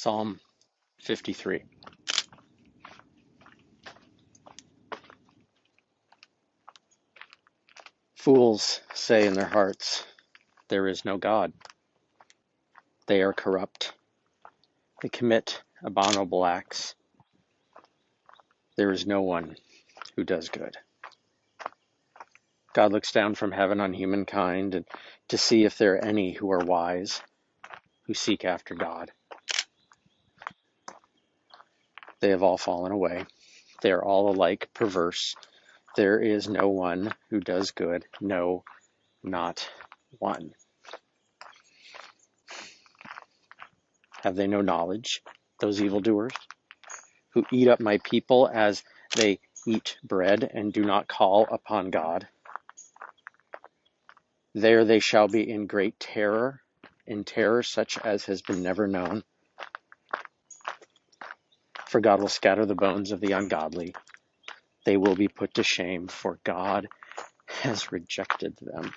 Psalm 53. Fools say in their hearts, there is no God. They are corrupt. They commit abominable acts. There is no one who does good. God looks down from heaven on humankind and to see if there are any who are wise, who seek after God. They have all fallen away. They are all alike perverse. There is no one who does good. No, not one. Have they no knowledge, those evildoers, who eat up my people as they eat bread and do not call upon God? There they shall be in great terror, in terror such as has been never known. For God will scatter the bones of the ungodly. They will be put to shame, for God has rejected them.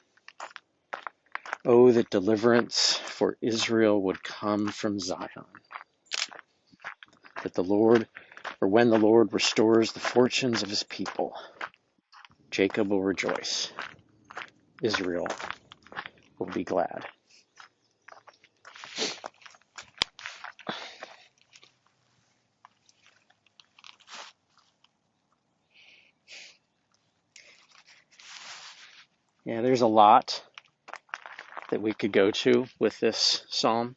Oh, that deliverance for Israel would come from Zion. That the Lord, or when the Lord restores the fortunes of his people, Jacob will rejoice. Israel will be glad. Yeah, there's a lot that we could go to with this psalm.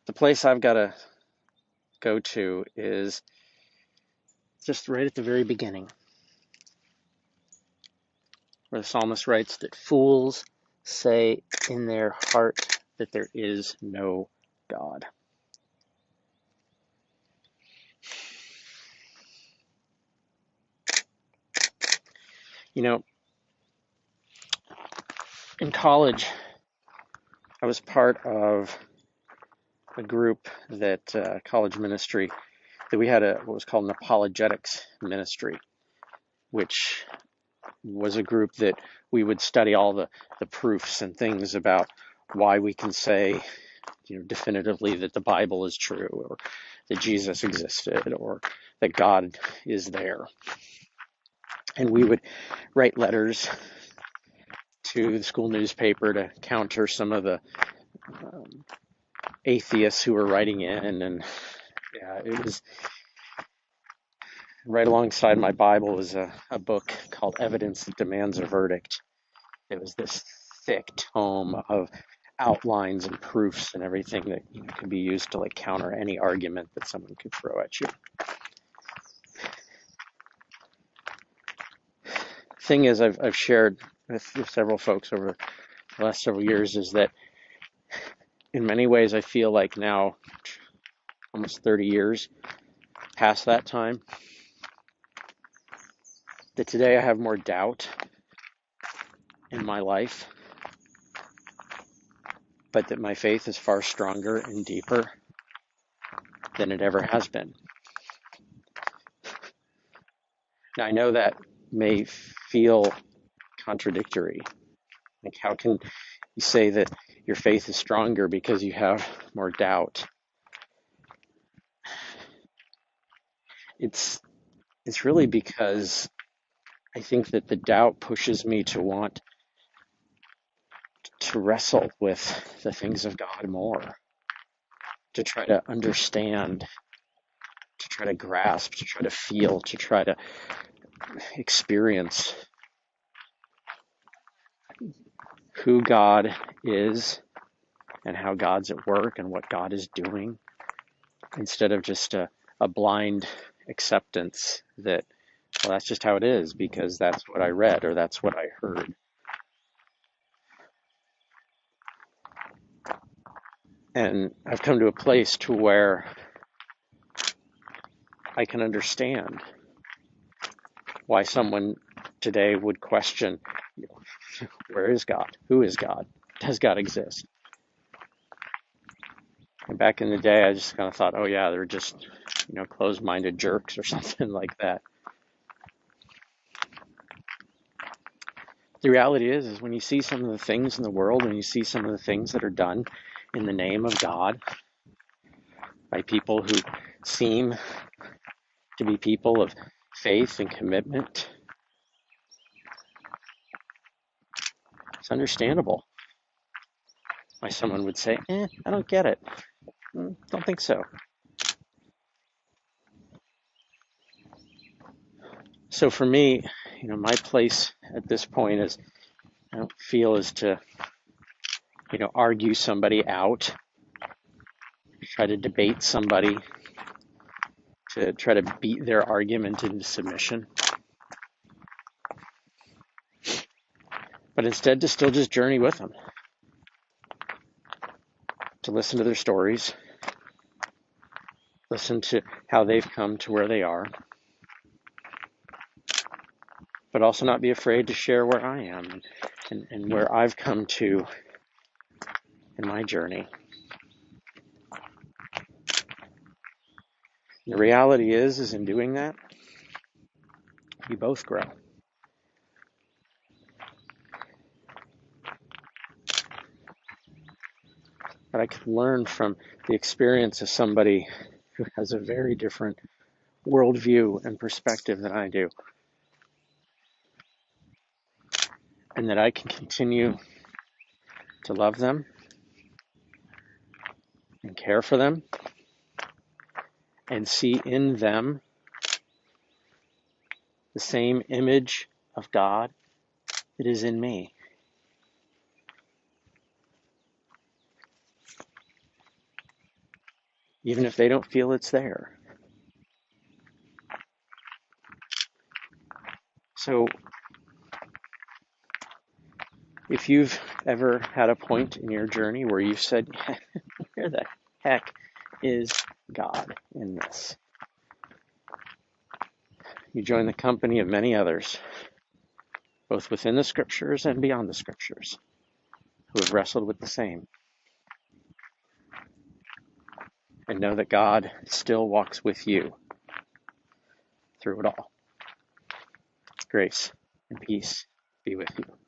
The place I've got to go to is just right at the very beginning, where the psalmist writes that fools say in their heart that there is no God. You know, in college, I was part of a group that college ministry that we had what was called an apologetics ministry, which was a group that we would study all the proofs and things about why we can say, definitively that the Bible is true, or that Jesus existed, or that God is there. And we would write letters to the school newspaper to counter some of the atheists who were writing in, and it was right alongside my Bible was a book called Evidence That Demands a Verdict. It was this thick tome of outlines and proofs and everything that could be used to counter any argument that someone could throw at you. Thing is, I've shared with several folks over the last several years is that in many ways I feel like now, almost 30 years past that time, that today I have more doubt in my life, but that my faith is far stronger and deeper than it ever has been. Now, I know that may feel contradictory. Like, how can you say that your faith is stronger because you have more doubt? It's really because I think that the doubt pushes me to want to wrestle with the things of God more, to try to understand, to try to grasp, to try to feel, to try to experience who God is and how God's at work and what God is doing, instead of just a blind acceptance that, well, that's just how it is because that's what I read or that's what I heard. And I've come to a place to where I can understand why someone today would question, where is God? Who is God? Does God exist? And back in the day, I just kind of thought, oh yeah, they're just, closed-minded jerks or something like that. The reality is when you see some of the things in the world, and you see some of the things that are done in the name of God by people who seem to be people of faith and commitment, it's understandable why someone would say, I don't get it. Don't think so. So for me, my place at this point is, I don't feel is to, argue somebody out, try to debate somebody, to try to beat their argument into submission, but instead to still just journey with them, to listen to their stories, listen to how they've come to where they are, but also not be afraid to share where I am and where I've come to in my journey. And the reality is in doing that, we both grow. But I could learn from the experience of somebody who has a very different worldview and perspective than I do. And that I can continue to love them and care for them and see in them the same image of God that is in me. Even if they don't feel it's there. So, if you've ever had a point in your journey where you've said, where the heck is God in this? You join the company of many others, both within the scriptures and beyond the scriptures, who have wrestled with the same. And know that God still walks with you through it all. Grace and peace be with you.